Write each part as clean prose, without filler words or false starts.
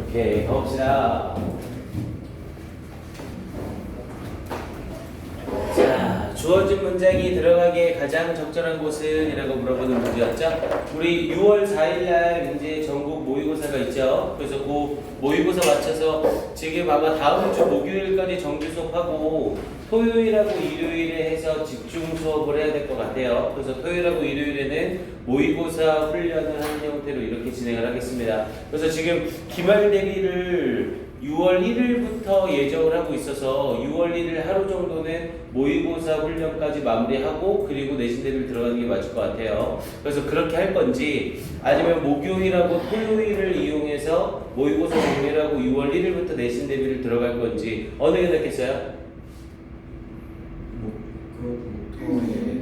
오케이, 가봅시다. 자, 주어진 문장이 들어가기에 가장 적절한 곳은? 이라고 물어보는 문제였죠. 우리 6월 4일날 이제 전국 모의고사가 있죠. 그래서 그 모의고사 맞춰서 지금 아마 다음 주 목요일까지 정규 수업하고 토요일하고 일요일에 해서 집중 수업을 해야 될 것 같아요. 그래서 토요일하고 일요일에는 모의고사 훈련을 하는 형태로 이렇게 진행을 하겠습니다. 그래서 지금 기말 대비를 6월 1일부터 예정을 하고 있어서 6월 1일 하루 정도는 모의고사 훈련까지 마무리하고 그리고 내신 대비를 들어가는 게 맞을 것 같아요. 그래서 그렇게 할 건지 아니면 목요일하고 토요일을 이용해서 모의고사 정리를 하고 6월 1일부터 내신 대비를 들어갈 건지 어느 게 낫겠어요?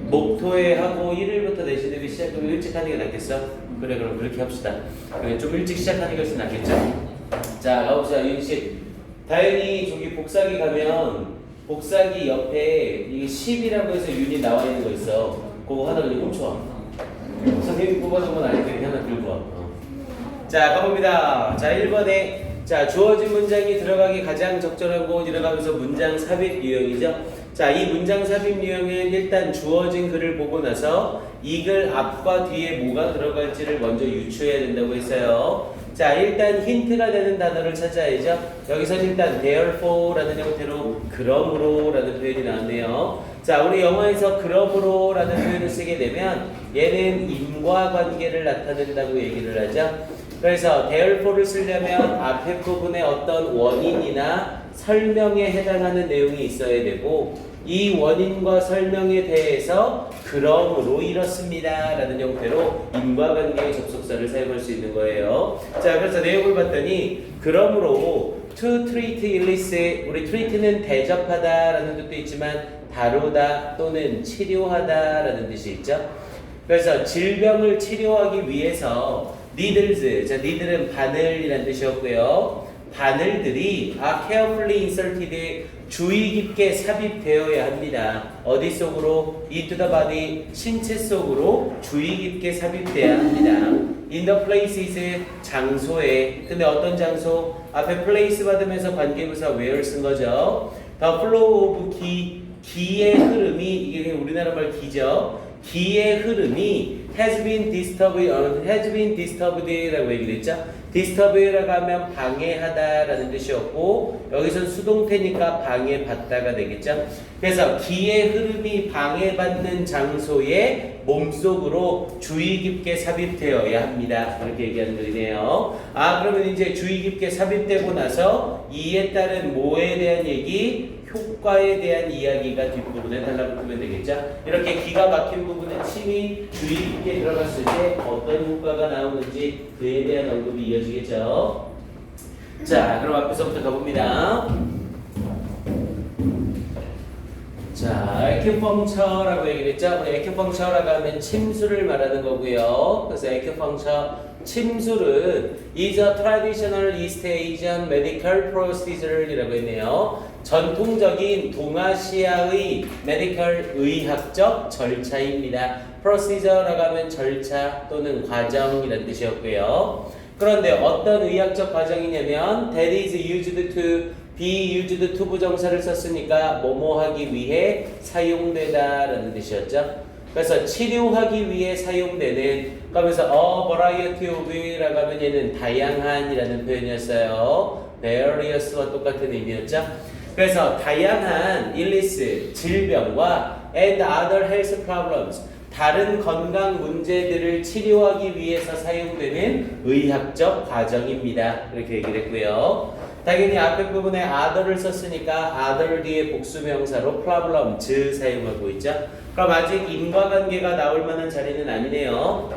목토에 하고 1일부터 내신 대비 시작하면 일찍 하는 게 낫겠어? 그래, 그럼 그렇게 합시다. 그래, 좀 일찍 시작하는 게 훨씬 낫겠죠? 자, 가봅시다. 윤식. 당연히 저기 복사기 가면 복사기 옆에 이게 10이라고 해서 윤이 나와 있는 거 있어. 그거 하나 그냥 훔쳐. 선생님이 뽑아준 건 아닌데 그냥 하나 들고 와. 자, 가봅니다. 자, 1번에 자, 주어진 문장이 들어가기 가장 적절한 곳 이라가면서 문장 삽입 유형이죠. 자, 이 문장 삽입 유형은 일단 주어진 글을 보고 나서 이 글 앞과 뒤에 뭐가 들어갈지를 먼저 유추해야 된다고 했어요. 자, 일단 힌트가 되는 단어를 찾아야죠. 여기서 일단 therefore라는 형태로 그러므로라는 표현이 나왔네요. 자, 우리 영어에서 그러므로라는 표현을 쓰게 되면 얘는 인과관계를 나타낸다고 얘기를 하죠. 그래서 therefore를 쓰려면 앞에 부분에 어떤 원인이나 설명에 해당하는 내용이 있어야 되고 이 원인과 설명에 대해서 그러므로 이렇습니다 라는 형태로 인과관계의 접속사를 사용할 수 있는 거예요. 자, 그래서 내용을 봤더니 그러므로 to treat illness, 우리 treat는 대접하다 라는 뜻도 있지만 다루다 또는 치료하다 라는 뜻이 있죠. 그래서 질병을 치료하기 위해서 needles, 자, needle은 바늘이라는 뜻이었고요. 바늘들이 carefully inserted, 주의 깊게 삽입되어야 합니다. 어디 속으로? into the body, 신체 속으로 주의 깊게 삽입돼야 합니다. in the places, 장소에. 근데 어떤 장소? 앞에 place 받으면서 관계부사 where 쓴 거죠. the flow of 기의 흐름이, 이게 우리나라 말 기죠. 기의 흐름이 has been disturbed라고 얘기를 했죠. disturbed라고 하면 방해하다라는 뜻이었고 여기선 수동태니까 방해받다가 되겠죠. 그래서 기의 흐름이 방해받는 장소에 몸속으로 주의 깊게 삽입되어야 합니다. 그렇게 얘기하는 글이네요. 아, 그러면 이제 주의 깊게 삽입되고 나서 이에 따른 뭐에 대한 얘기? 효과에 대한 이야기가 뒷부분에 달라붙으면 되겠죠. 이렇게 기가 막힌 부분에 침이 주의 깊게 들어갔을 때 어떤 효과가 나오는지 그에 대한 언급이 이어지겠죠. 자, 그럼 앞에서부터 가봅니다. 자, 에큐펑처라고 얘기를 했죠. 에큐펑처라고 하면 침수를 말하는 거고요. 그래서 에큐펑처 침술은 is a traditional East Asian medical procedure이라고 했네요. 전통적인 동아시아의 메디컬 의학적 절차입니다. procedure라고 하면 절차 또는 과정이라는 뜻이었고요. 그런데 어떤 의학적 과정이냐면 that is used to, be used to 부정사를 썼으니까 뭐뭐 하기 위해 사용되다 라는 뜻이었죠. 그래서 치료하기 위해 사용되는, 그러면서 a variety of라고 하면 얘는 다양한이라는 표현이었어요. various와 똑같은 의미였죠. 그래서 다양한 illness, 질병과 and other health problems, 다른 건강 문제들을 치료하기 위해서 사용되는 의학적 과정입니다. 이렇게 얘기를 했고요. 당연히 앞에 부분에 other를 썼으니까 other 뒤에 복수명사로 problems 사용하고 있죠. 그럼 아직 인과관계가 나올 만한 자리는 아니네요.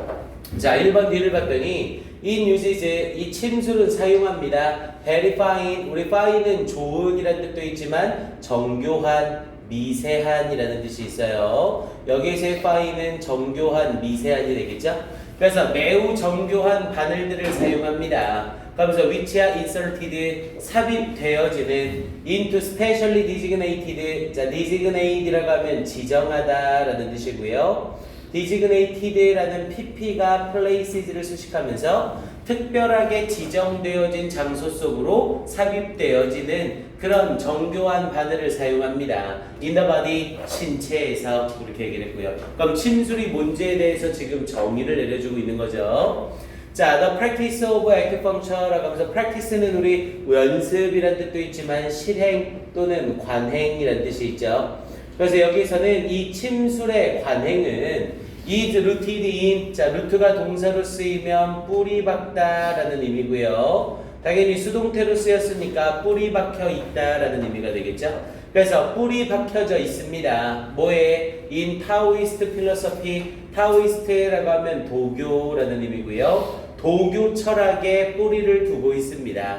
자, 1번 뒤를 봤더니 in uses, 이 침술은 사용합니다. very fine, 우리 fine은 좋은이라는 뜻도 있지만 정교한, 미세한이라는 뜻이 있어요. 여기에서의 fine은 정교한, 미세한이 되겠죠? 그래서 매우 정교한 바늘들을 사용합니다. 그러면서 which are inserted, 삽입되어지는 into specially designated, 자, designate라고 하면 지정하다 라는 뜻이고요. designated라는 pp가 places를 수식하면서 특별하게 지정되어진 장소 속으로 삽입되어지는 그런 정교한 바늘을 사용합니다. In the body, 신체에서 이렇게 얘기를 했고요. 그럼 침술이 뭔지에 대해서 지금 정의를 내려주고 있는 거죠. 자, the practice of acupuncture라고 하면서 practice는 우리 연습이란 뜻도 있지만 실행 또는 관행이란 뜻이 있죠. 그래서 여기서는 이 침술의 관행은 is rooted in, 자, 루트가 동사로 쓰이면 뿌리 박다라는 의미고요. 당연히 수동태로 쓰였으니까 뿌리 박혀 있다라는 의미가 되겠죠. 그래서 뿌리 박혀져 있습니다. 뭐에? In Taoist philosophy, 타오이스트라고 하면 도교라는 의미고요. 도교 철학에 뿌리를 두고 있습니다.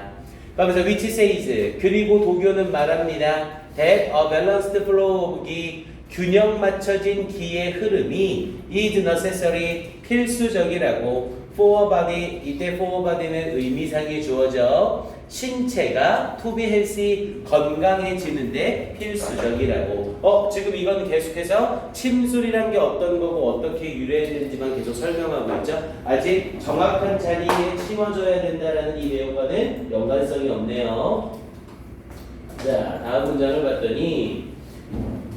그러면서 which says, 그리고 도교는 말합니다. That a balanced flow of gi, 균형 맞춰진 기의 흐름이 is necessary, 필수적이라고 for body, 이때 for body는 의미상이 주어져 신체가 to be healthy, 건강해지는데 필수적이라고. 지금 이건 계속해서 침술이란 게 어떤 거고 어떻게 유래했는지만 계속 설명하고 있죠. 아직 정확한 자리에 심어줘야 된다라는 이 내용과는 연관성이 없네요. 자, 다음 문장을 봤더니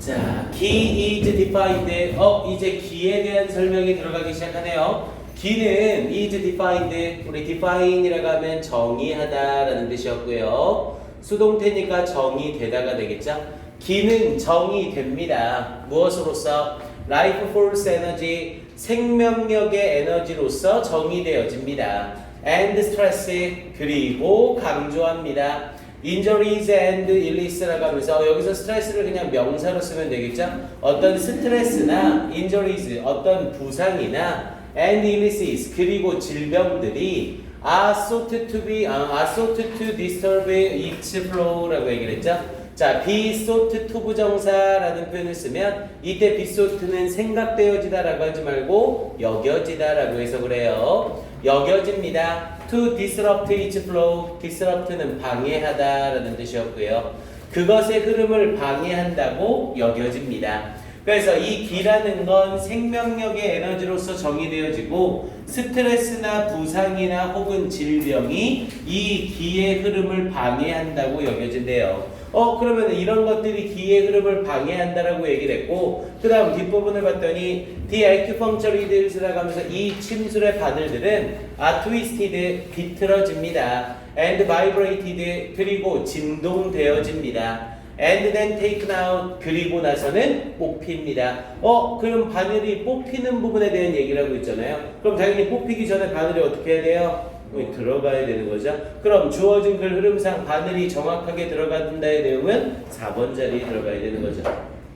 자, key is defined. 이제 key에 대한 설명이 들어가기 시작하네요. key는 is defined. 우리 define이라고 하면 정의하다라는 뜻이었고요. 수동태니까 정의되다가 되겠죠. key는 정의됩니다. 무엇으로서? life force energy, 생명력의 에너지로서 정의되어집니다. and stress, 그리고 강조합니다. injuries and illness라고 하면서 여기서 스트레스를 그냥 명사로 쓰면 되겠죠. 어떤 스트레스나 injuries, 어떤 부상이나 and illnesses, 그리고 질병들이 are thought to disturb its flow라고 얘기를 했죠. 자, be thought to 부정사라는 표현을 쓰면 이때 be thought는 생각되어지다라고 하지 말고 여겨지다라고 해석을 해요. 여겨집니다. To disrupt its flow, disrupt는 방해하다라는 뜻이었고요. 그것의 흐름을 방해한다고 여겨집니다. 그래서 이 기라는 건 생명력의 에너지로서 정의되어지고 스트레스나 부상이나 혹은 질병이 이 기의 흐름을 방해한다고 여겨진대요. 그러면 이런 것들이 기의 흐름을 방해한다라고 얘기를 했고, 그 다음 뒷부분을 봤더니 the acupuncture needles라고 하면서 이 침술의 바늘들은 are twisted, 비틀어집니다. and vibrated, 그리고 진동되어집니다. and then taken out, 그리고 나서는 뽑힙니다. 그럼 바늘이 뽑히는 부분에 대한 얘기를 하고 있잖아요. 그럼 당연히 뽑히기 전에 바늘이 어떻게 해야 돼요? 들어가야 되는 거죠. 그럼 주어진 글 흐름상 바늘이 정확하게 들어간다의 내용은 4번 자리에 들어가야 되는 거죠.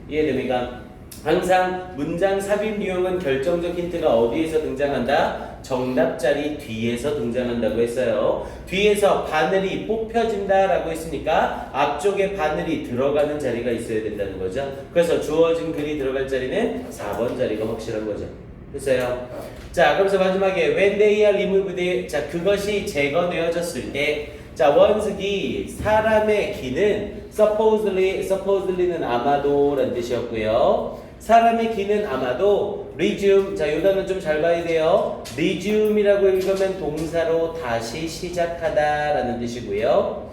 이해됩니까? 항상 문장 삽입 유형은 결정적 힌트가 어디에서 등장한다? 정답 자리 뒤에서 등장한다고 했어요. 뒤에서 바늘이 뽑혀진다라고 했으니까 앞쪽에 바늘이 들어가는 자리가 있어야 된다는 거죠. 그래서 주어진 글이 들어갈 자리는 4번 자리가 확실한 거죠. 됐어요? 자, 그래서 마지막에 when they are removed, 자, 그것이 제거되어졌을 때, 자, one's key, 사람의 기는 supposedly는 아마도라는 뜻이었고요. 사람의 기는 아마도 resume, 자, 요 단어 좀 잘 봐야 돼요. resume이라고 읽으면 동사로 다시 시작하다라는 뜻이고요.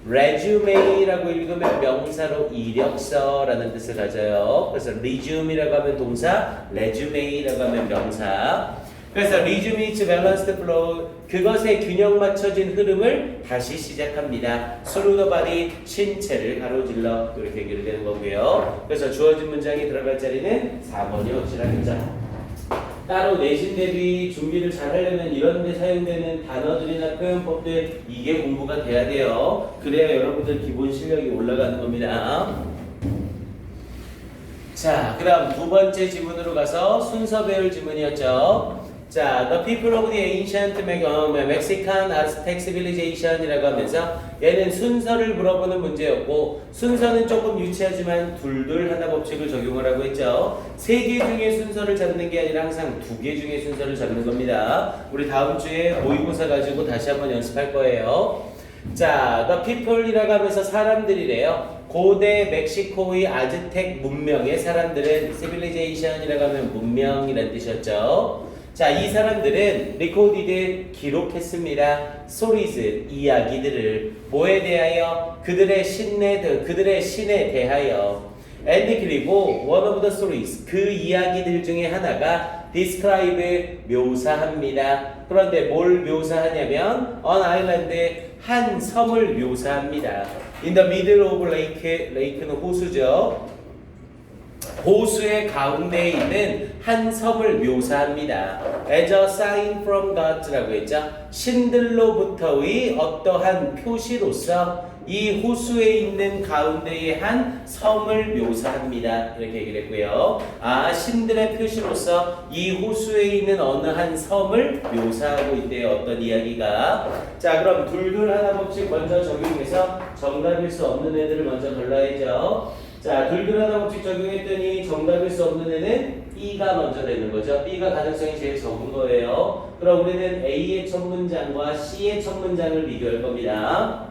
resume라고 읽으면 명사로 이력서라는 뜻을 가져요. 그래서 resume이라고 하면 동사, resume라고 하면 명사. 그래서 resume its balanced flow, 그것의 균형 맞춰진 흐름을 다시 시작합니다. through the body, 신체를 가로질러, 이렇게 얘기를 되는 거고요. 그래서 주어진 문장이 들어갈 자리는 4번이 확실하겠죠. 따로 내신 대비 준비를 잘 하려면 이런 데 사용되는 단어들이나 표현법들, 이게 공부가 돼야 돼요. 그래야 여러분들 기본 실력이 올라가는 겁니다. 자, 그 다음 두 번째 지문으로 가서 순서 배울 지문이었죠. 자, the people of the ancient Mexican Aztec civilization이라고 하면서 얘는 순서를 물어보는 문제였고, 순서는 조금 유치하지만 둘둘 하나 법칙을 적용을 하고 있죠. 3개 중에 순서를 잡는 게 아니라 항상 2개 중에 순서를 잡는 겁니다. 우리 다음 주에 모의고사 가지고 다시 한번 연습할 거예요. 자, the people이라고 하면서 사람들이래요. 고대 멕시코의 아즈텍 문명의 사람들은 civilization이라고 하면 문명이라는 뜻이었죠. 자, 이 사람들은 recorded 기록했습니다. stories 이야기들을 뭐에 대하여? 그들의 신에 대하여. and 그리고 one of the stories 그 이야기들 중에 하나가 describe 묘사합니다. 그런데 뭘 묘사하냐면 on island 한 섬을 묘사합니다. in the middle of lake는 호수죠. 호수의 가운데에 있는 한 섬을 묘사합니다. As a sign from God라고 했죠. 신들로부터의 어떠한 표시로서 이 호수에 있는 가운데의 한 섬을 묘사합니다. 이렇게 얘기를 했고요. 아, 신들의 표시로서 이 호수에 있는 어느 한 섬을 묘사하고 있대요. 어떤 이야기가. 자, 그럼 둘둘 하나 법칙 먼저 적용해서 정답일 수 없는 애들을 먼저 골라야죠. 자, 둘둘 하나 법칙 적용했더니 정답일 수 없는 애는 B가 먼저 되는 거죠. B가 가능성이 제일 적은 거예요. 그럼 우리는 A의 첫 문장과 C의 첫 문장을 비교할 겁니다.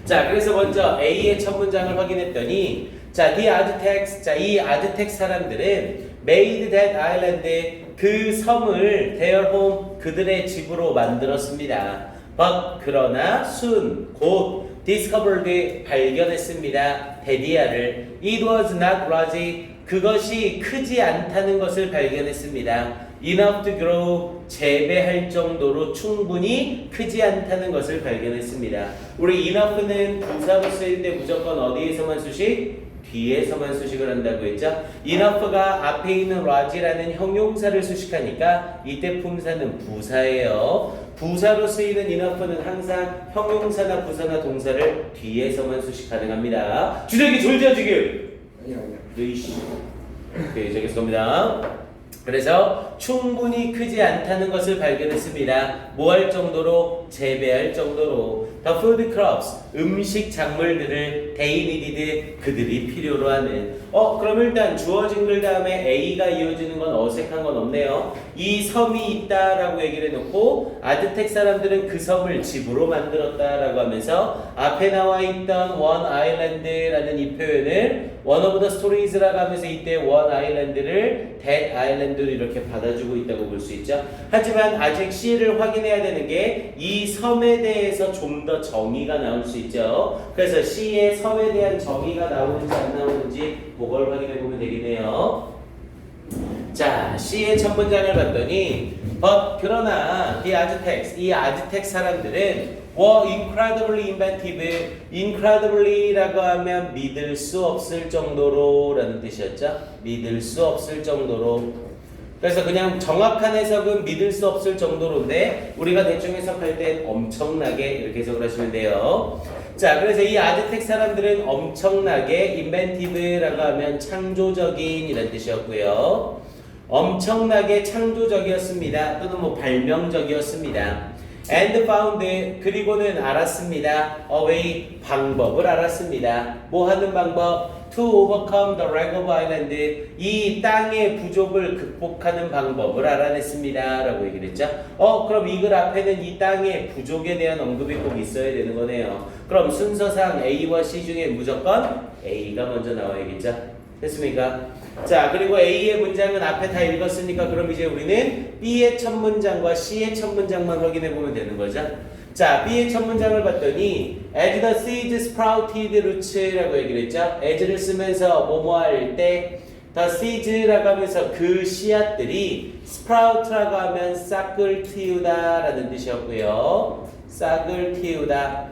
자, 그래서 먼저 A의 첫 문장을 확인했더니 자, the Aztecs, 자, 이 아즈텍 사람들은 made that island, 그 섬을 their home, 그들의 집으로 만들었습니다. But 그러나 soon, 곧 discovered, 발견했습니다. 데디아를. It was not large, 그것이 크지 않다는 것을 발견했습니다. enough to grow, 재배할 정도로 충분히 크지 않다는 것을 발견했습니다. 우리 enough는 부사로 쓰일 때 무조건 어디에서만 수식? 뒤에서만 수식을 한다고 했죠. enough가 앞에 있는 large라는 형용사를 수식하니까 이때 품사는 부사예요. 부사로 쓰이는 enough는 항상 형용사나 부사나 동사를 뒤에서만 수식 가능합니다. 주적이 졸지야 지금. 으이씨. 오케이, 저기서 겁니다. 그래서 충분히 크지 않다는 것을 발견했습니다. 뭐 할 정도로? 재배할 정도로. The food crops, 음식 작물들을 they needed, 그들이 필요로 하는. 그럼 일단 주어진 글 다음에 A가 이어지는 건 어색한 건 없네요. 이 섬이 있다라고 얘기를 해놓고 아즈텍 사람들은 그 섬을 집으로 만들었다라고 하면서 앞에 나와 있던 one island라는 이 표현을 one of the stories라고 하면서 이때 one island를 that island로 이렇게 받아주고 있다고 볼 수 있죠. 하지만 아직 C를 확인해야 되는 게 이 섬에 대해서 좀 더 정의가 나올 수 있죠. 그래서 C의 섬에 대한 정의가 나오는지 안 나오는지 그걸 확인해 보면 되겠네요. 자, C의 첫 문장을 봤더니 그러나 the Aztecs, 이 아즈텍 사람들은 were incredibly inventive, incredibly라고 하면 믿을 수 없을 정도로 라는 뜻이었죠. 믿을 수 없을 정도로. 그래서 그냥 정확한 해석은 믿을 수 없을 정도로인데 우리가 대충 해석할 땐 엄청나게 이렇게 해석을 하시면 돼요. 자, 그래서 이 아즈텍 사람들은 엄청나게 inventive라고 하면 창조적인 이런 뜻이었고요. 엄청나게 창조적이었습니다. 또는 뭐 발명적이었습니다. and found, 그리고는 알았습니다. a way, 방법을 알았습니다. 뭐 하는 방법? to overcome the lack of island, 이 땅의 부족을 극복하는 방법을 알아냈습니다 라고 얘기를 했죠. 그럼 이 글 앞에는 이 땅의 부족에 대한 언급이 꼭 있어야 되는 거네요. 그럼 순서상 A와 C 중에 무조건 A가 먼저 나와야겠죠. 됐습니까? 자, 그리고 A의 문장은 앞에 다 읽었으니까 그럼 이제 우리는 B의 첫 문장과 C의 첫 문장만 확인해 보면 되는 거죠. 자, B의 첫 문장을 봤더니 as the seeds sprouted roots라고 얘기를 했죠. as를 쓰면서 뭐뭐 할 때 the seeds라고 하면서 그 씨앗들이 sprout라고 하면 싹을 틔우다 라는 뜻이었고요. 싹을 틔우다.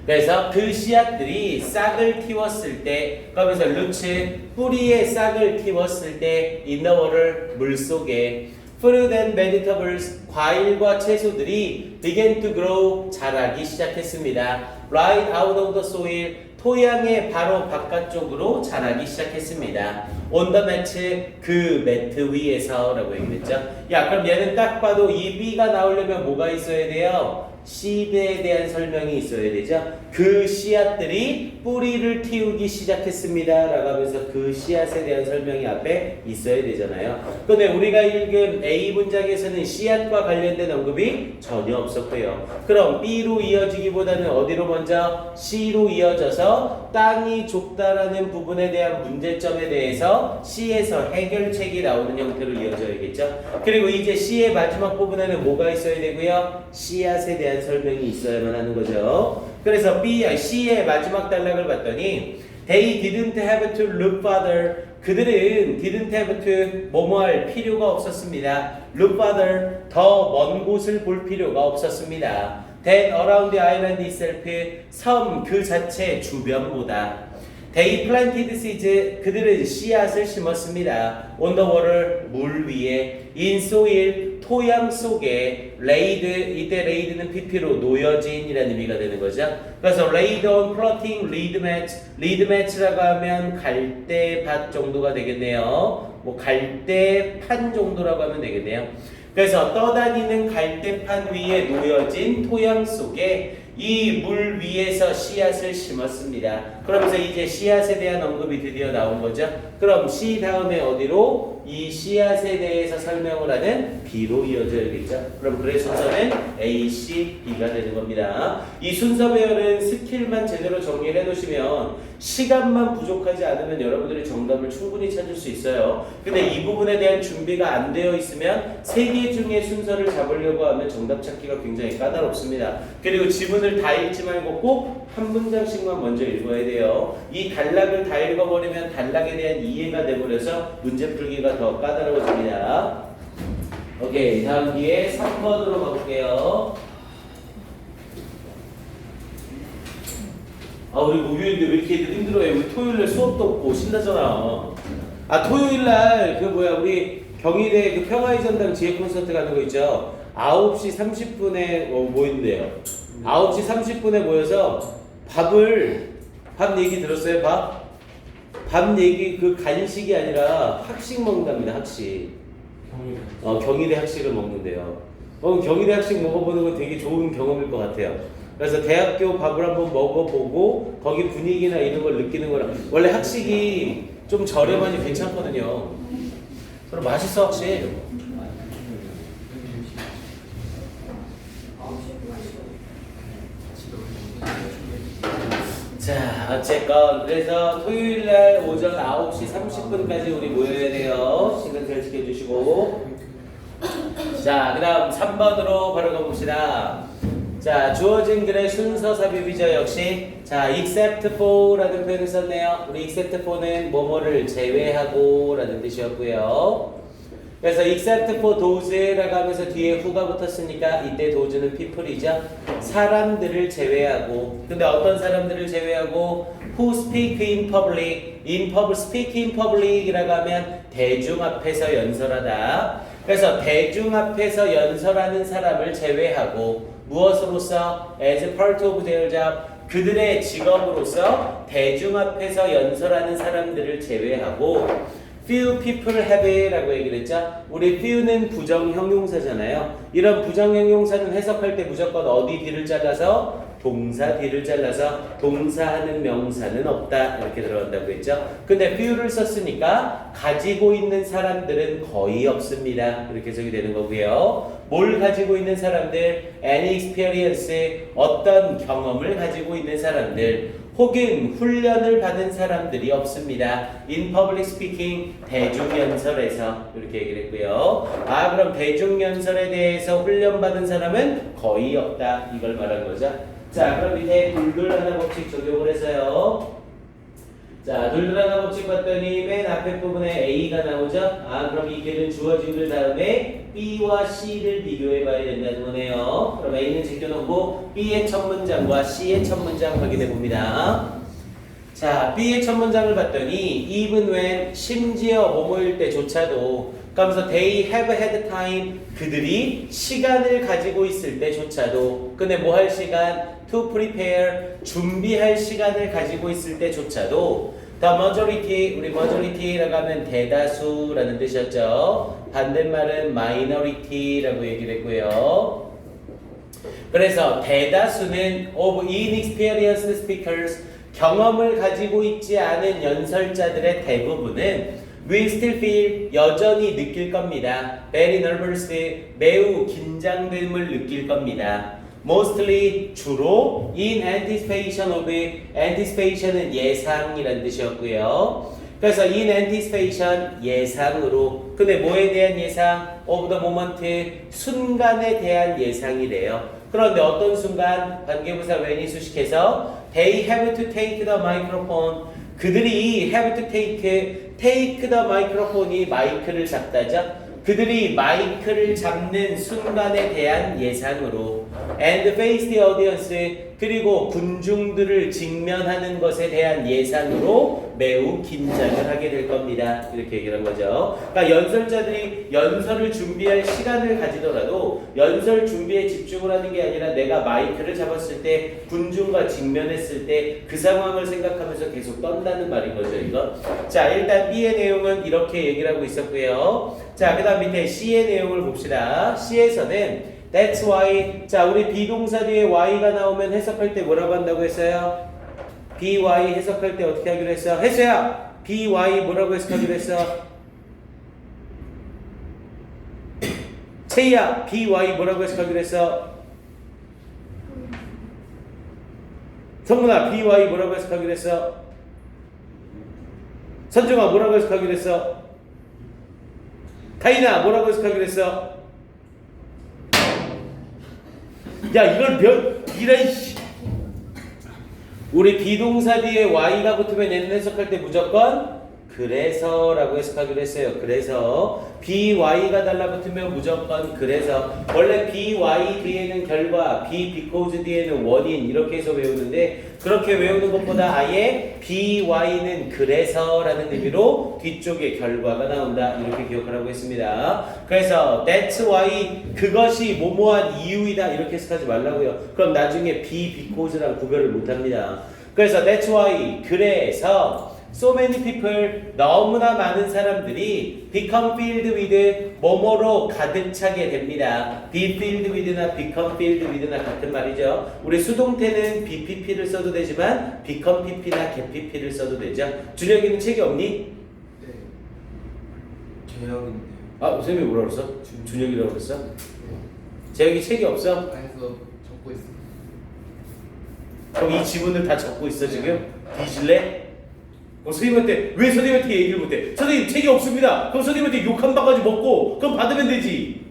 그래서 그 씨앗들이 싹을 틔웠을 때, 그러면서 루츠, 뿌리에 싹을 틔웠을 때 in the water, 물속에 fruit and vegetables, 과일과 채소들이 began to grow, 자라기 시작했습니다. right out of the soil, 토양의 바로 바깥쪽으로 자라기 시작했습니다. on the mat, 그 매트 위에서 라고 얘기했죠. 야, 그럼 얘는 딱 봐도 이 B가 나오려면 뭐가 있어야 돼요? 씨드에 대한 설명이 있어야 되죠. 그 씨앗들이 뿌리를 틔우기 시작했습니다 라고 하면서 그 씨앗에 대한 설명이 앞에 있어야 되잖아요. 근데 우리가 읽은 A 문장에서는 씨앗과 관련된 언급이 전혀 없었고요. 그럼 B로 이어지기보다는 어디로 먼저? C로 이어져서 땅이 좁다라는 부분에 대한 문제점에 대해서 C에서 해결책이 나오는 형태로 이어져야겠죠. 그리고 이제 C의 마지막 부분에는 뭐가 있어야 되고요? 씨앗에 대한 설명이 있어야만 하는 거죠. 그래서 C의 마지막 단락을 봤더니 They didn't have to look further. 그들은 didn't have to 뭐뭐 할 필요가 없었습니다. Look further. 더 먼 곳을 볼 필요가 없었습니다. Than around the island itself. 섬 그 자체 주변보다. They planted seeds. 그들은 씨앗을 심었습니다. On the water. 물 위에. In soil. 토양 속에. laid. 이때 laid는 pp로 놓여진이라는 의미가 되는 거죠. 그래서 laid on plotting reed mats. reed mats라고 하면 갈대밭 정도가 되겠네요. 뭐 갈대판 정도라고 하면 되겠네요. 그래서 떠다니는 갈대판 위에 놓여진 토양 속에 이 물 위에서 씨앗을 심었습니다. 그러면서 이제 씨앗에 대한 언급이 드디어 나온 거죠. 그럼 C 다음에 어디로? 이 씨앗에 대해서 설명을 하는 B로 이어져야겠죠. 그럼 그의 순서는 A, C, B가 되는 겁니다. 이 순서 배열은 스킬만 제대로 정리를 해놓으시면 시간만 부족하지 않으면 여러분들이 정답을 충분히 찾을 수 있어요. 근데 이 부분에 대한 준비가 안 되어 있으면 세 개 중에 순서를 잡으려고 하면 정답 찾기가 굉장히 까다롭습니다. 그리고 지문을 다 읽지 말고 꼭 한 문장씩만 먼저 읽어야 돼요. 이 단락을 다 읽어버리면 단락에 대한 이해가 돼버려서 문제 풀기가 더 까다로워집니다. 오케이, 다음 뒤에 3번으로 가볼게요. 우리 목요일인데 왜 이렇게 힘들어해? 우리 토요일날 수업도 없고 신나잖아. 토요일날 우리 경희대 그 평화의 전당 지혜 콘서트 가는 거 있죠? 9시 30분에 모인대요. 9시 30분에 모여서 밥 얘기 들었어요? 밥 얘기 그 간식이 아니라 학식 먹는답니다. 학식. 경희대 학식을 먹는데요. 경희대 학식 먹어보는 건 되게 좋은 경험일 것 같아요. 그래서 대학교 밥을 한번 먹어보고 거기 분위기나 이런 걸 느끼는 거라. 원래 학식이 좀 저렴하니 괜찮거든요. 그럼 맛있어 확실히. 자, 어쨌건 그래서 토요일날 오전 9시 30분까지 우리 모여야 돼요. 시간 잘 지켜주시고. 자, 그 다음 3번으로 바로 가봅시다. 자, 주어진 글의 순서 삽입이죠. 역시 자, except for 라는 표현을 썼네요. 우리 except for는 뭐뭐를 제외하고 라는 뜻이었고요. 그래서 except for those라고 하면서 뒤에 who가 붙었으니까 이때 those는 people이죠. 사람들을 제외하고. 근데 어떤 사람들을 제외하고? who speak in public. speak in public이라고 하면 대중 앞에서 연설하다. 그래서 대중 앞에서 연설하는 사람을 제외하고 무엇으로서? as part of their job. 그들의 직업으로서 대중 앞에서 연설하는 사람들을 제외하고 few people have 라고 얘기를 했죠. 우리 few는 부정형용사잖아요. 이런 부정형용사는 해석할 때 무조건 어디 뒤를 잘라서? 동사 뒤를 잘라서 동사하는 명사는 없다 이렇게 들어간다고 했죠. 근데 few를 썼으니까 가지고 있는 사람들은 거의 없습니다. 이렇게 해석이 되는 거고요. 뭘 가지고 있는 사람들? any experience, 어떤 경험을 가지고 있는 사람들 혹은 훈련을 받은 사람들이 없습니다. in public speaking, 대중연설에서 이렇게 얘기를 했고요. 그럼 대중연설에 대해서 훈련받은 사람은 거의 없다 이걸 말한 거죠. 자, 그럼 밑에 둘둘하나 법칙 적용을 해서요. 자, 둘둘하나 법칙 봤더니 맨 앞에 부분에 A가 나오죠? 그럼 이 글은 주어진 글 다음에 B와 C를 비교해 봐야 된다는 거네요. 그럼 A는 제껴놓고 B의 첫 문장과 C의 첫 문장 확인해 봅니다. 자, B의 첫 문장을 봤더니 even when, 심지어 뭐뭐일 때조차도, 그러면서 they have had time, 그들이 시간을 가지고 있을 때조차도. 근데 뭐 할 시간? to prepare, 준비할 시간을 가지고 있을 때조차도 the majority, 우리 majority라고 하면 대다수라는 뜻이었죠. 반대말은 minority라고 얘기를 했고요. 그래서 대다수는 of inexperienced speakers, 경험을 가지고 있지 않은 연설자들의 대부분은 will still feel, 여전히 느낄 겁니다. very nervous, 매우 긴장됨을 느낄 겁니다. mostly, 주로 in anticipation of, anticipation은 예상이라는 뜻이었고요. 그래서 in anticipation 예상으로. 근데 뭐에 대한 예상? of the moment 순간에 대한 예상이래요. 그런데 어떤 순간? 관계부사 when이 수식해서 they have to take the microphone. 그들이 have to take the microphone이 마이크를 잡다죠. 그들이 마이크를 잡는 순간에 대한 예상으로 and face the audience 그리고 군중들을 직면하는 것에 대한 예상으로 매우 긴장을 하게 될 겁니다. 이렇게 얘기를 한 거죠. 그러니까 연설자들이 연설을 준비할 시간을 가지더라도 연설 준비에 집중을 하는 게 아니라 내가 마이크를 잡았을 때 군중과 직면했을 때 그 상황을 생각하면서 계속 떤다는 말인 거죠. 이거. 자, 일단 B의 내용은 이렇게 얘기를 하고 있었고요. 자, 그 다음 밑에 C의 내용을 봅시다. C에서는 That's why. 자, 우리 비동사 뒤에 y가 나오면 해석할 때 뭐라고 한다고 했어요? by 해석할 때 어떻게 하기로 했어? 했어요. by 뭐라고 해석하기로 했어? 채희야, by 뭐라고 해석하기로 했어? 성문아, by 뭐라고 해석하기로 했어? 선중아, 뭐라고 해석하기로 했어? 타이나, 뭐라고 해석하기로 했어? 야, 이걸 이런 씨. 우리 비동사 뒤에 y가 붙으면 얘는 해석할 때 무조건 그래서라고 해석하기로 했어요. 그래서 by가 달라붙으면 무조건 그래서. 원래 by 뒤에는 결과, because 뒤에는 원인 이렇게 해서 외우는데 그렇게 외우는 것보다 아예 by는 그래서라는 의미로 뒤쪽에 결과가 나온다. 이렇게 기억을 하고 있습니다. 그래서 that's why 그것이 뭐뭐한 이유이다 이렇게 해석하지 말라고요. 그럼 나중에 because랑 구별을 못합니다. 그래서 that's why 그래서 so many people 너무나 많은 사람들이 become filled with 뭐뭐로 가득 차게 됩니다. be filled with나 become filled with나 같은 말이죠. 우리 수동태는 BPP를 써도 되지만 become PP나 get PP를 써도 되죠. 준혁이는 책이 없니? 네. 재혁인데요. 아, 선생님이 뭐라고 그랬어? 준혁이라고 그랬어? 네. 재혁이 책이 없어? 안에서 적고 있습니다. 그럼 이 지문을 다 적고 있어 지금? 뒤질래? 선생님한테 왜 선생님한테 얘기를 못해? 선생님 책이 없습니다. 그럼 선생님한테 욕 한 바가지 먹고 그럼 받으면 되지.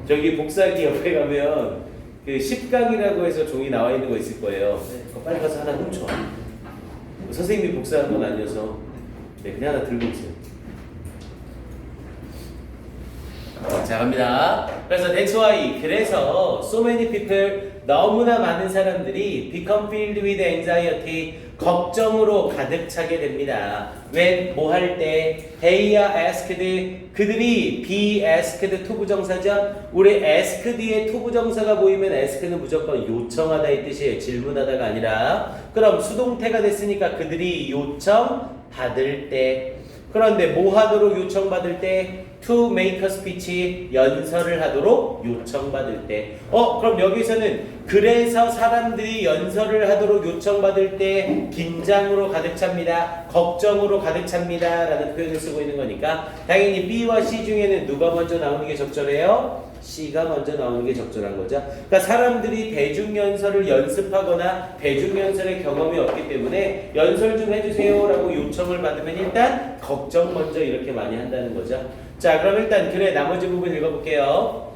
저기 복사기 옆에 가면 그 10강이라고 해서 종이 나와 있는 거 있을 거예요. 그거 빨리 가서 하나 훔쳐. 선생님이 복사한 건 아니어서 네, 그냥 하나 들고 있어요. 자, 갑니다. 그래서 that's why 그래서 so many people 너무나 많은 사람들이 become filled with anxiety 걱정으로 가득 차게 됩니다. when 뭐 할 때 they are asked 그들이 be asked 투부정사죠. 우리 ask 뒤에 투부정사가 보이면 ask는 무조건 요청하다 이 뜻이에요. 질문하다가 아니라. 그럼 수동태가 됐으니까 그들이 요청 받을 때. 그런데 뭐 하도록 요청받을 때? to make a speech 연설을 하도록 요청받을 때. 그럼 여기서는 그래서 사람들이 연설을 하도록 요청받을 때 긴장으로 가득 찹니다. 걱정으로 가득 찹니다 라는 표현을 쓰고 있는 거니까 당연히 B와 C 중에는 누가 먼저 나오는 게 적절해요? C가 먼저 나오는 게 적절한 거죠. 그러니까 사람들이 대중연설을 연습하거나 대중연설의 경험이 없기 때문에 연설 좀 해주세요 라고 요청을 받으면 일단 걱정 먼저 이렇게 많이 한다는 거죠. 자, 그럼 일단 글의 나머지 부분 읽어볼게요.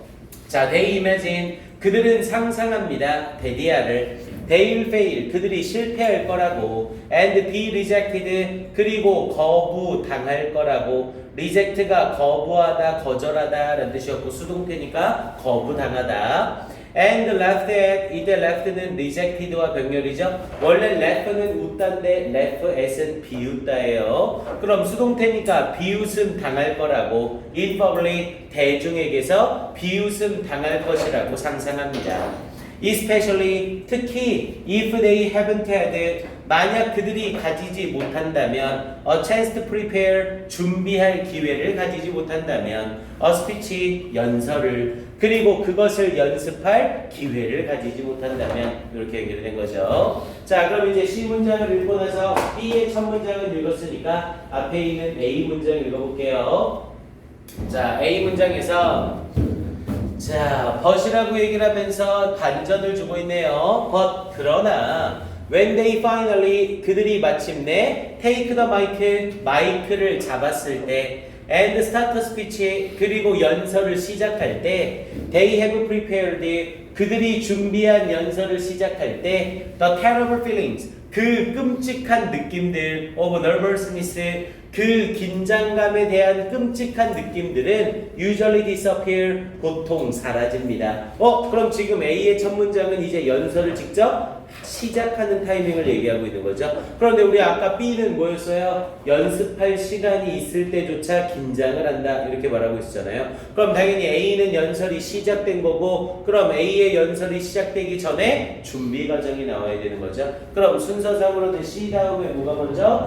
자, they imagine 그들은 상상합니다. 데디아를 they will fail 그들이 실패할 거라고 and be rejected 그리고 거부당할 거라고 reject가 거부하다 거절하다 라는 뜻이었고 수동태니까 거부당하다 and left at 이때 left는 rejected와 병렬이죠. 원래 left는 웃다인데 left at은 비웃다예요. 그럼 수동태니까 비웃음 당할 거라고 in public 대중에게서 비웃음 당할 것이라고 상상합니다. especially 특히 if they haven't had 만약 그들이 가지지 못한다면 a chance to prepare 준비할 기회를 가지지 못한다면 a speech 연설을 그리고 그것을 연습할 기회를 가지지 못한다면 이렇게 연결된 거죠. 자, 그럼 이제 C 문장을 읽고 나서 B의 첫 문장을 읽었으니까 앞에 있는 A 문장 읽어볼게요. 자, A 문장에서 자, but이라고 얘기를 하면서 반전을 주고 있네요. but 그러나 When they finally 그들이 마침내 take the mic 마이크를 잡았을 때 and start the speech 그리고 연설을 시작할 때 they have prepared 그들이 준비한 연설을 시작할 때 the terrible feelings 그 끔찍한 느낌들 of nervousness 그 긴장감에 대한 끔찍한 느낌들은 usually disappear 보통 사라집니다. 그럼 지금 A의 첫 문장은 이제 연설을 직접 시작하는 타이밍을 얘기하고 있는 거죠. 그런데 우리 아까 B는 뭐였어요? 연습할 시간이 있을 때조차 긴장을 한다 이렇게 말하고 있었잖아요. 그럼 당연히 A는 연설이 시작된 거고 그럼 A의 연설이 시작되기 전에 준비 과정이 나와야 되는 거죠. 그럼 순서상으로는 C 다음에 뭐가 먼저?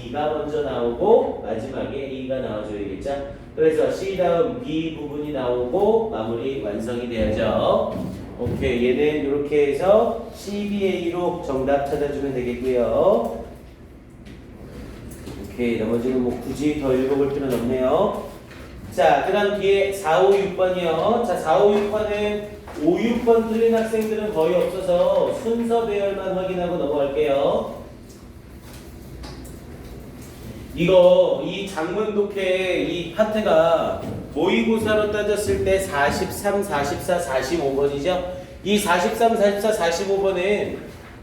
B가 먼저 나오고 마지막에 A가 나와줘야겠죠. 그래서 C 다음 B 부분이 나오고 마무리 완성이 돼야죠. 오케이, 얘는 이렇게 해서 CBA로 정답 찾아주면 되겠고요. 오케이, 나머지는 뭐 굳이 더 읽어볼 필요는 없네요. 자, 그 다음 뒤에 4, 5, 6번이요. 자, 4, 5, 6번은 5, 6번 틀린 학생들은 거의 없어서 순서 배열만 확인하고 넘어갈게요. 이 장문 독해 이 파트가 모의고사로 따졌을 때 43, 44, 45번이죠. 이 43, 44, 45번은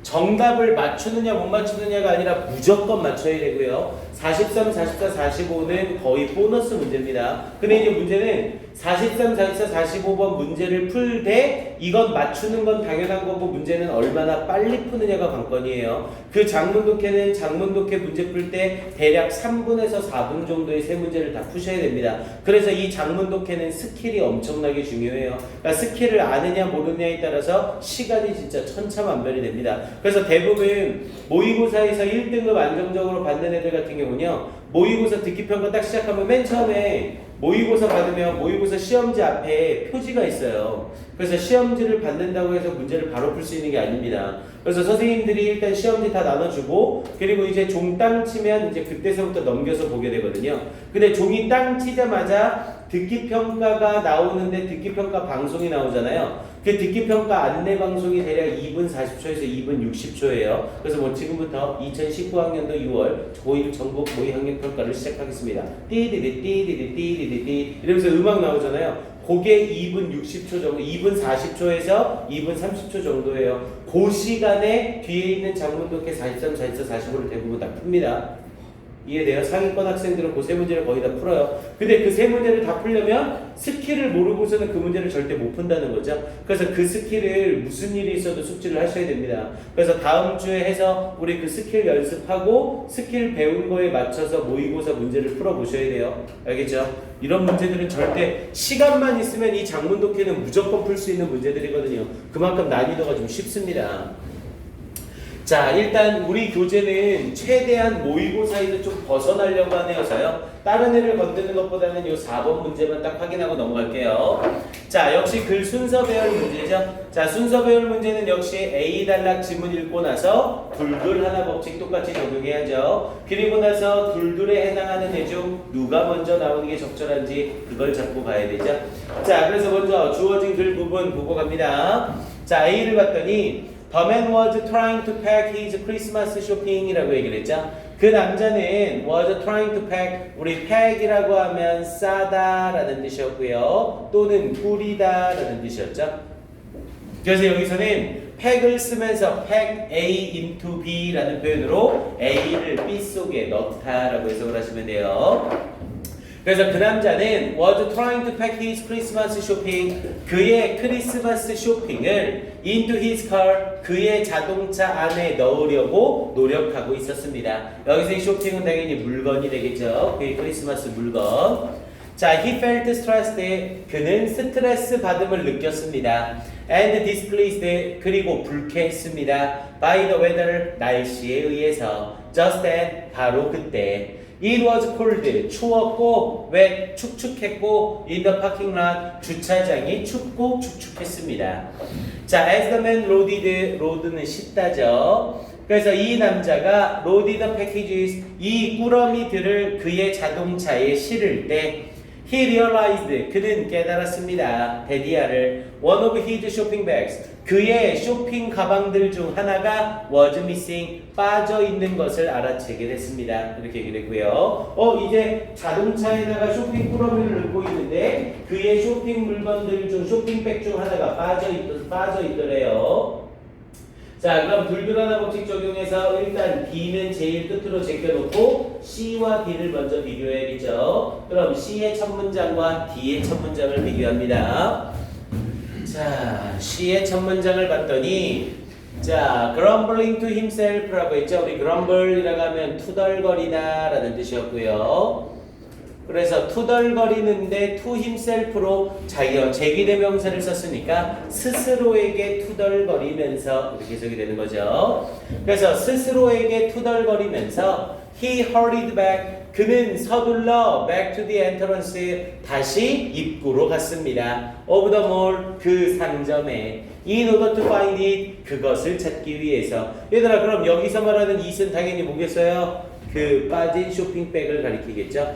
정답을 맞추느냐 못 맞추느냐가 아니라 무조건 맞춰야 되고요. 43, 44, 45는 거의 보너스 문제입니다. 근데 이제 문제는 43, 44, 45번 문제를 풀 때 이건 맞추는 건 당연한 거고 문제는 얼마나 빨리 푸느냐가 관건이에요. 그 장문 독해는 장문 독해 문제 풀 때 대략 3분에서 4분 정도의 세 문제를 다 푸셔야 됩니다. 그래서 이 장문 독해는 스킬이 엄청나게 중요해요. 그러니까 스킬을 아느냐 모르느냐에 따라서 시간이 진짜 천차만별이 됩니다. 그래서 대부분 모의고사에서 1등급 안정적으로 받는 애들 같은 경우는요. 모의고사 듣기평가 딱 시작하면 맨 처음에 모의고사 받으면 모의고사 시험지 앞에 표지가 있어요. 그래서 시험지를 받는다고 해서 문제를 바로 풀 수 있는 게 아닙니다. 그래서 선생님들이 일단 시험지 다 나눠주고 그리고 이제 종 땅 치면 이제 그때서부터 넘겨서 보게 되거든요. 근데 종이 땅 치자마자 듣기평가가 나오는데 듣기평가 방송이 나오잖아요. 그 듣기평가 안내 방송이 대략 2분 40초에서 2분 60초예요. 그래서 뭐 지금부터 2019학년도 6월 고1 전국 모의 학력평가를 시작하겠습니다. 띠디디 띠디디 띠디디 이러면서 음악 나오잖아요. 그게 2분 60초 정도, 2분 40초에서 2분 30초 정도예요. 그 시간에 뒤에 있는 장문 독해 43, 44, 45를 대부분 다 풉니다. 이해돼요? 상위권 학생들은 그 세 문제를 거의 다 풀어요. 근데 그 세 문제를 다 풀려면 스킬을 모르고서는 그 문제를 절대 못 푼다는 거죠. 그래서 그 스킬을 무슨 일이 있어도 숙지를 하셔야 됩니다. 그래서 다음 주에 해서 우리 그 스킬 연습하고 스킬 배운 거에 맞춰서 모의고사 문제를 풀어보셔야 돼요. 알겠죠? 이런 문제들은 절대 시간만 있으면 이 장문 독해는 무조건 풀 수 있는 문제들이거든요. 그만큼 난이도가 좀 쉽습니다. 자, 일단 우리 교재는 최대한 모의고사에서 좀 벗어나려고 하네요서요. 다른 애를 건드는 것보다는 이 4번 문제만 딱 확인하고 넘어갈게요. 자, 역시 글 순서 배열 문제죠. 자, 순서 배열 문제는 역시 A 단락 지문 읽고 나서 둘둘 하나 법칙 똑같이 적용해야죠. 그리고 나서 둘둘에 해당하는 애 중 누가 먼저 나오는 게 적절한지 그걸 잡고 가야 되죠. 자, 그래서 먼저 주어진 글 부분 보고 갑니다. 자, A를 봤더니 The man was trying to pack his Christmas shopping이라고 얘기를 했죠. 그 남자는 was trying to pack, 우리 pack이라고 하면 싸다라는 뜻이었고요. 또는 뿌리다라는 뜻이었죠. 그래서 여기서는 pack을 쓰면서 pack A into B라는 표현으로 A를 B 속에 넣다라고 해석을 하시면 돼요. 그래서 그 남자는 was trying to pack his Christmas shopping, 그의 크리스마스 쇼핑을 into his car, 그의 자동차 안에 넣으려고 노력하고 있었습니다. 여기서 쇼핑은 당연히 물건이 되겠죠. 그의 크리스마스 물건. 자, he felt stressed, 그는 스트레스 받음을 느꼈습니다. and displeased, 그리고 불쾌했습니다. by the weather, 날씨에 의해서. just then, 바로 그때. It was cold, 추웠고, wet, 축축했고, in the parking lot, 주차장이 춥고 축축했습니다. 자, as the man loaded, load는 싣다죠. 그래서 이 남자가 loaded the packages, 이 꾸러미들을 그의 자동차에 실을 때 he realized, 그는 깨달았습니다. 데디아를 one of his shopping bags, 그의 쇼핑 가방들 중 하나가 was missing, 빠져 있는 것을 알아채게 됐습니다. 이렇게 얘기를 했고요. 이제 자동차에다가 쇼핑 꾸러미를 넣고 있는데 그의 쇼핑 물건들 중 쇼핑백 중 하나가 빠져 있더래요. 자, 그럼 둘둘하나 법칙 적용해서 일단 B는 제일 끝으로 제껴놓고 C와 D를 먼저 비교해야겠죠. 그럼 C의 첫 문장과 D의 첫 문장을 비교합니다. 자, C의 첫 문장을 봤더니 자, grumbling to himself라고 했죠. 우리 grumble이라고 하면 투덜거리다 라는 뜻이었고요. 그래서 투덜거리는데 to himself로 자기가 제기대명사를 썼으니까 스스로에게 투덜거리면서 이렇게 해석이 되는 거죠. 그래서 스스로에게 투덜거리면서 he hurried back, 그는 서둘러 back to the entrance, 다시 입구로 갔습니다. of the mall, 그 상점에 in order to find it, 그것을 찾기 위해서. 얘들아, 그럼 여기서 말하는 it은 당연히 뭐겠어요? 그 빠진 쇼핑백을 가리키겠죠.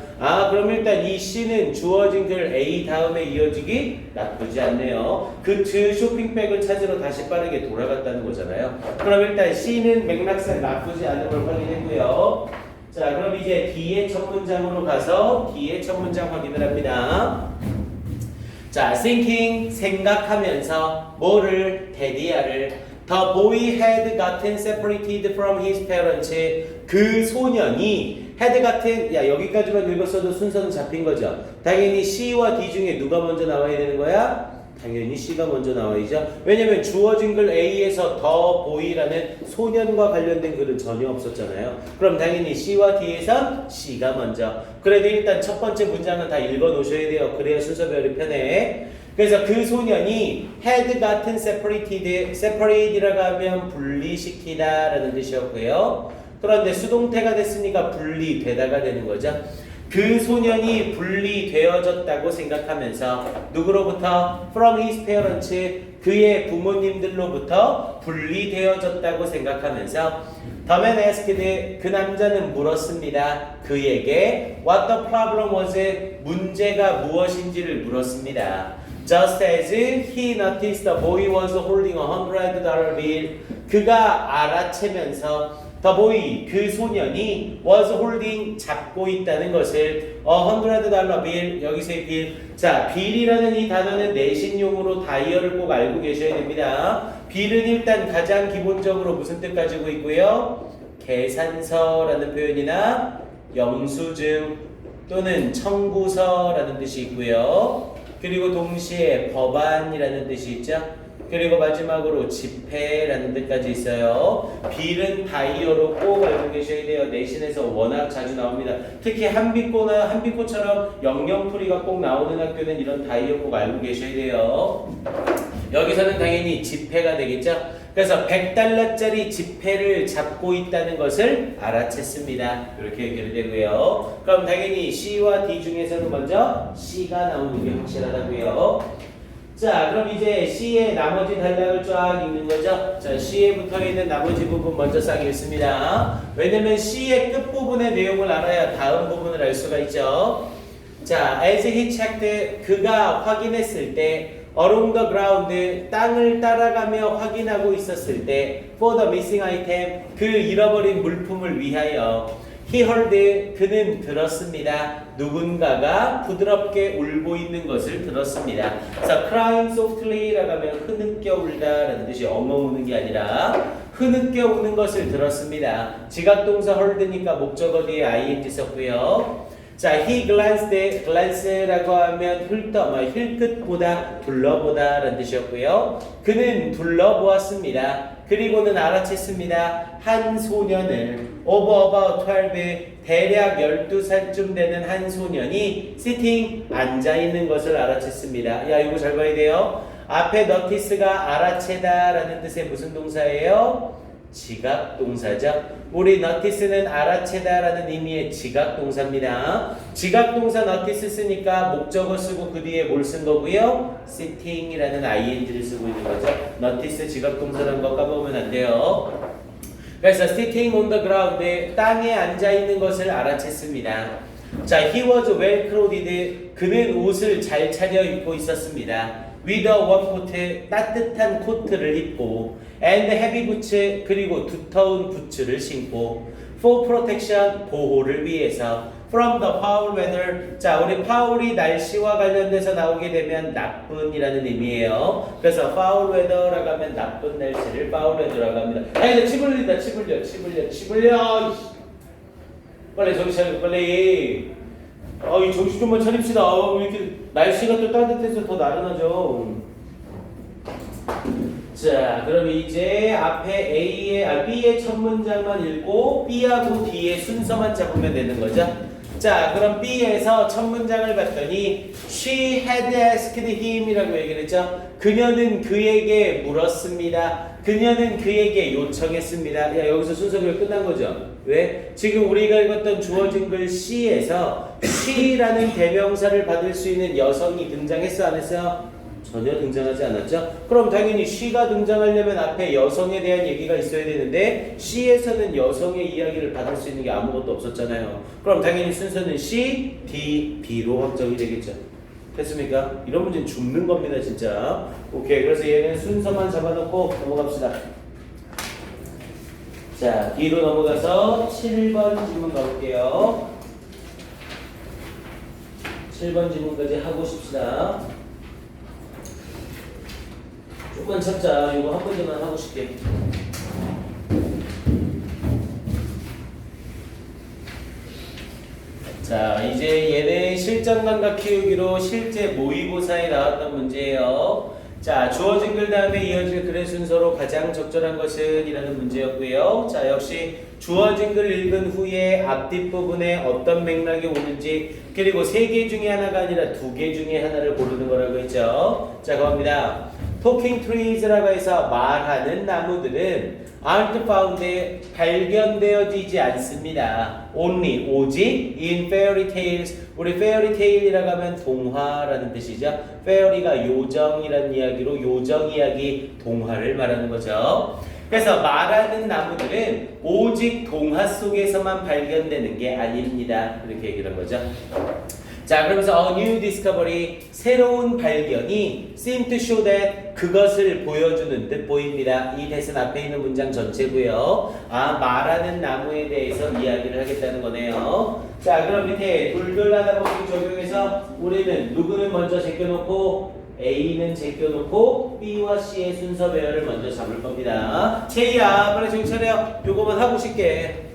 그럼 일단 이 C는 주어진 글 A 다음에 이어지기 나쁘지 않네요. 그 쇼핑백을 찾으러 다시 빠르게 돌아갔다는 거잖아요. 그럼 일단 C는 맥락상 나쁘지 않은 걸 확인했고요. 자, 그럼 이제 D의 첫 문장으로 가서 D의 첫 문장 확인을 합니다. 자, thinking, 생각하면서 뭐를? 데디아를. The boy had gotten separated from his parents. 그 소년이 had gotten, 여기까지만 읽었어도 순서는 잡힌 거죠. 당연히 C와 D 중에 누가 먼저 나와야 되는 거야? 당연히 C가 먼저 나와야죠. 왜냐면 주어진 글 A에서 the boy라는 소년과 관련된 글은 전혀 없었잖아요. 그럼 당연히 C와 D에선 C가 먼저. 그래도 일단 첫 번째 문장은 다 읽어 놓으셔야 돼요. 그래야 순서별이 편해. 그래서 그 소년이 had gotten separated이라고 하면 분리시키다 라는 뜻이었고요. 그런데 수동태가 됐으니까 분리되다가 되는 거죠. 그 소년이 분리되어졌다고 생각하면서 누구로부터? From his parents, 그의 부모님들로부터 분리되어졌다고 생각하면서 The man asked, 그 남자는 물었습니다. 그에게 What the problem was, 문제가 무엇인지를 물었습니다. Just as he noticed the boy was holding $100 bill, 그가 알아채면서 The boy, 그 소년이 was holding, 잡고 있다는 것을 $100 bill, 여기서의 bill. 자, bill이라는 이 단어는 내신용으로 다이어를 꼭 알고 계셔야 됩니다. bill은 일단 가장 기본적으로 무슨 뜻 가지고 있고요? 계산서라는 표현이나 영수증 또는 청구서라는 뜻이 있고요. 그리고 동시에 법안이라는 뜻이 있죠. 그리고 마지막으로 지폐라는 뜻까지 있어요. 빌은 다이어로 꼭 알고 계셔야 돼요. 내신에서 워낙 자주 나옵니다. 특히 한빛고처럼 영영풀이가 꼭 나오는 학교는 이런 다이어 꼭 알고 계셔야 돼요. 여기서는 당연히 지폐가 되겠죠. 그래서 $100짜리 지폐를 잡고 있다는 것을 알아챘습니다. 이렇게 얘기를 되고요. 그럼 당연히 C와 D 중에서는 먼저 C가 나오는 게 확실하다고요. 자, 그럼 이제 C의 나머지 단락을 쫙 읽는 거죠. 자, C에 붙어있는 나머지 부분 먼저 싹 읽습니다. 왜냐면 C의 끝부분의 내용을 알아야 다음 부분을 알 수가 있죠. 자, as he checked, 그가 확인했을 때 along the ground, 땅을 따라가며 확인하고 있었을 때 for the missing item, 그 잃어버린 물품을 위하여 he heard, 그는 들었습니다. 누군가가 부드럽게 울고 있는 것을 들었습니다. 그래서 crying softly라고 하면 흐느껴 울다라는 뜻이 엉엉 우는 게 아니라 흐느껴 우는 것을 들었습니다. 지각동사 heard니까 목적어 뒤에 ing 썼고요. 자, he glance라고 하면 힐끗보다 둘러보다 라는 뜻이었고요. 그는 둘러보았습니다. 그리고는 알아챘습니다. 한 소년을 over about 12, 대략 12살쯤 되는 한 소년이 sitting, 앉아있는 것을 알아챘습니다. 야, 이거 잘 봐야 돼요. 앞에 notice가 알아채다 라는 뜻의 무슨 동사예요? 지각동사죠. 우리 notice는 알아채다라는 의미의 지각동사입니다. 지각동사 notice 쓰니까 목적어 쓰고 그 뒤에 뭘 쓴 거고요? sitting이라는 ing를 쓰고 있는 거죠. notice 지각동사라는 거 까먹으면 안 돼요. 그래서 sitting on the ground, 땅에 앉아 있는 것을 알아챘습니다. 자, he was well clothed, 그는 옷을 잘 차려 입고 있었습니다. with a warm coat, 따뜻한 코트를 입고 and heavy boots, 그리고 두터운 부츠를 신고 for protection, 보호를 위해서 from the foul weather. 자, 우리 파울이 날씨와 관련돼서 나오게 되면 나쁜이라는 의미예요. 그래서 foul weather라고 하면 나쁜 날씨를 foul weather라고 합니다. 아니, 치 불린다, 치 불려. 빨리 정신 차리고 빨리. 이 정신 좀만 차립시다. 왜 이렇게 날씨가 또 따뜻해서 더 나른하죠. 자, 그럼 이제 앞에 B의 첫 문장만 읽고 B하고 D의 순서만 잡으면 되는 거죠. 자, 그럼 B에서 첫 문장을 봤더니 She had asked him이라고 얘기를 했죠. 그녀는 그에게 물었습니다. 그녀는 그에게 요청했습니다. 야, 여기서 순서가 끝난 거죠. 왜? 지금 우리가 읽었던 주어진 글 C에서 she라는 대명사를 받을 수 있는 여성이 등장했어, 안 했어요? 전혀 등장하지 않았죠? 그럼 당연히 she가 등장하려면 앞에 여성에 대한 얘기가 있어야 되는데 C에서는 여성의 이야기를 받을 수 있는 게 아무것도 없었잖아요. 그럼 당연히 순서는 C, D, B로 확정이 되겠죠. 됐습니까? 이런 문제는 죽는 겁니다, 진짜. 오케이, 그래서 얘는 순서만 잡아놓고 넘어갑시다. 자, 뒤로 넘어가서 7번 질문 가볼게요. 7번 질문까지 하고 싶시다. 조금만 참자. 이거 한 번만 하고 싶게. 자, 이제 얘는 실전 감각 키우기로 실제 모의고사에 나왔던 문제예요. 자, 주어진 글 다음에 이어질 글의 순서로 가장 적절한 것은 이라는 문제였고요. 자, 역시 주어진 글 읽은 후에 앞뒷부분에 어떤 맥락이 오는지, 그리고 3개 중에 하나가 아니라 2개 중에 하나를 고르는 거라고 했죠. 자, 그겁니다. Talking trees라고 해서 말하는 나무들은 aren't found, 발견되어지지 않습니다. Only, 오직 in fairy tales. 우리 fairy tale이라고 하면 동화라는 뜻이죠. fairy가 요정이라는 이야기로 요정 이야기, 동화를 말하는 거죠. 그래서 말하는 나무들은 오직 동화 속에서만 발견되는 게 아닙니다. 이렇게 얘기를 한 거죠. 자, 그러면서 a new discovery, 새로운 발견이 seem to show that, 그것을 보여주는 듯 보입니다. 이 대신 앞에 있는 문장 전체고요. 말하는 나무에 대해서 이야기를 하겠다는 거네요. 자, 그럼 밑에 불글하다 보기 적용해서 우리는 누구는 먼저 제껴놓고 A는 제껴놓고 B와 C의 순서 배열을 먼저 잡을 겁니다. 제이야, 빨리 정신 차려. 요거만 하고 싶게.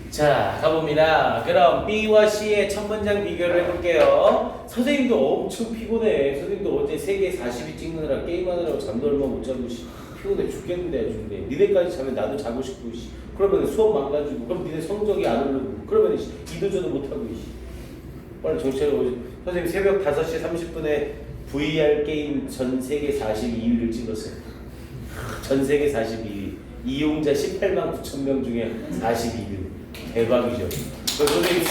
자, 가봅니다. 그럼 B와 C의 첫 문장 비교를 해볼게요. 선생님도 엄청 피곤해. 선생님도 어제 세계 40위 찍느라 게임하느라고 잠도 얼마 못 자고 피곤해 죽겠는데 요즘에. 니네까지 자면 나도 자고 싶고 그러면 수업 망가지고, 그럼 니네 성적이 안 오르고, 그러면 이도저도 못하고 빨리 정치하고. 선생님 새벽 5시 30분에 VR 게임 전 세계 42위를 찍었어요. 전 세계 42위. 이용자 18만 9천 명 중에 42위. 대박이죠. 선생님이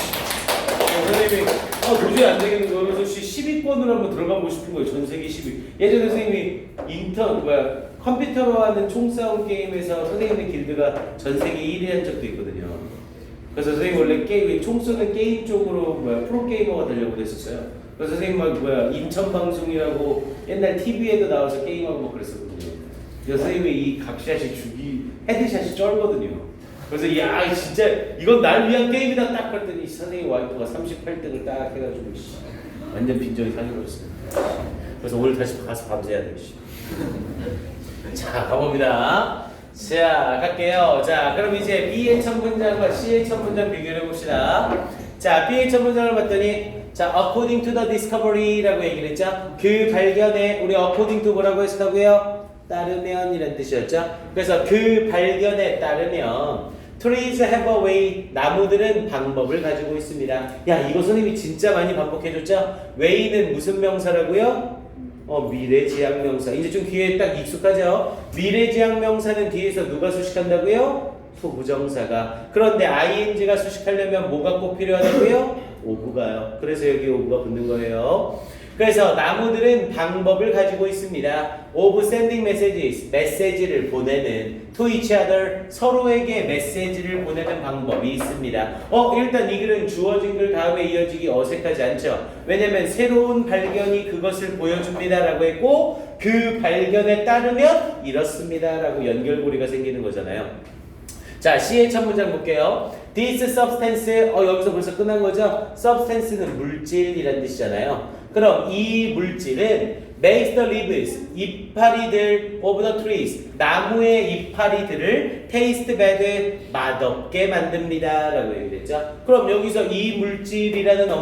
도저히 안 되겠는 거예요. 그래서 10위권으로 한번 들어가고 싶은 거예요. 전 세계 10위. 예전에 선생님이 컴퓨터로 하는 총싸움 게임에서 선생님의 길드가 전 세계 1위 한 적도 있거든요. 그래서 선생님 원래 총 쏘는 게임 쪽으로 프로게이머가 되려고 했었어요. 그래서 선생님 인천 방송이라고 옛날 TV에도 나와서 게임하고 그랬었거든요. 그래서 선생님이 이 각샷이 헤드샷이 쩔거든요. 그래서 진짜 이건 날 위한 게임이다 딱 그랬더니 선생님 와이프가 38등을 딱 해가지고 완전 빈정이 상해버렸어요. 그래서 오늘 다시 가서 밤새야 돼. 자, 가봅니다. 자, 갈게요. 자, 그럼 이제 B의 첫 문장과 C의 첫 문장 비교를 해봅시다. 자, B의 첫 문장을 봤더니 자, according to the discovery라고 얘기를 했죠. 그 발견에 우리 according to 뭐라고 했었다고요? 따르면 이란 뜻이었죠. 그래서 그 발견에 따르면 trees have a way, 나무들은 방법을 가지고 있습니다. 야, 이거 선생님이 진짜 많이 반복해줬죠. way는 무슨 명사라고요? 미래지향명사. 이제 좀 귀에 딱 익숙하죠. 미래지향명사는 뒤에서 누가 수식한다고요? 소부정사가. 그런데 ing가 수식하려면 뭐가 꼭 필요하다고요? 오브가요. 그래서 여기 오브가 붙는 거예요. 그래서 나무들은 방법을 가지고 있습니다. of sending messages, 메시지를 보내는 to each other, 서로에게 메시지를 보내는 방법이 있습니다. 일단 이 글은 주어진 글 다음에 이어지기 어색하지 않죠? 왜냐면 새로운 발견이 그것을 보여줍니다라고 했고 그 발견에 따르면 이렇습니다 라고 연결고리가 생기는 거잖아요. 자, C의 첫 문장 볼게요. This substance, 여기서 벌써 끝난 거죠? Substance는 물질이라는 뜻이잖아요. 그럼 이 물질은 makes the leaves, 이파리들 of the trees, 나무의 이파리들을 taste bad, 맛없게 만듭니다 라고 얘기했죠. 그럼 여기서 이 물질이라는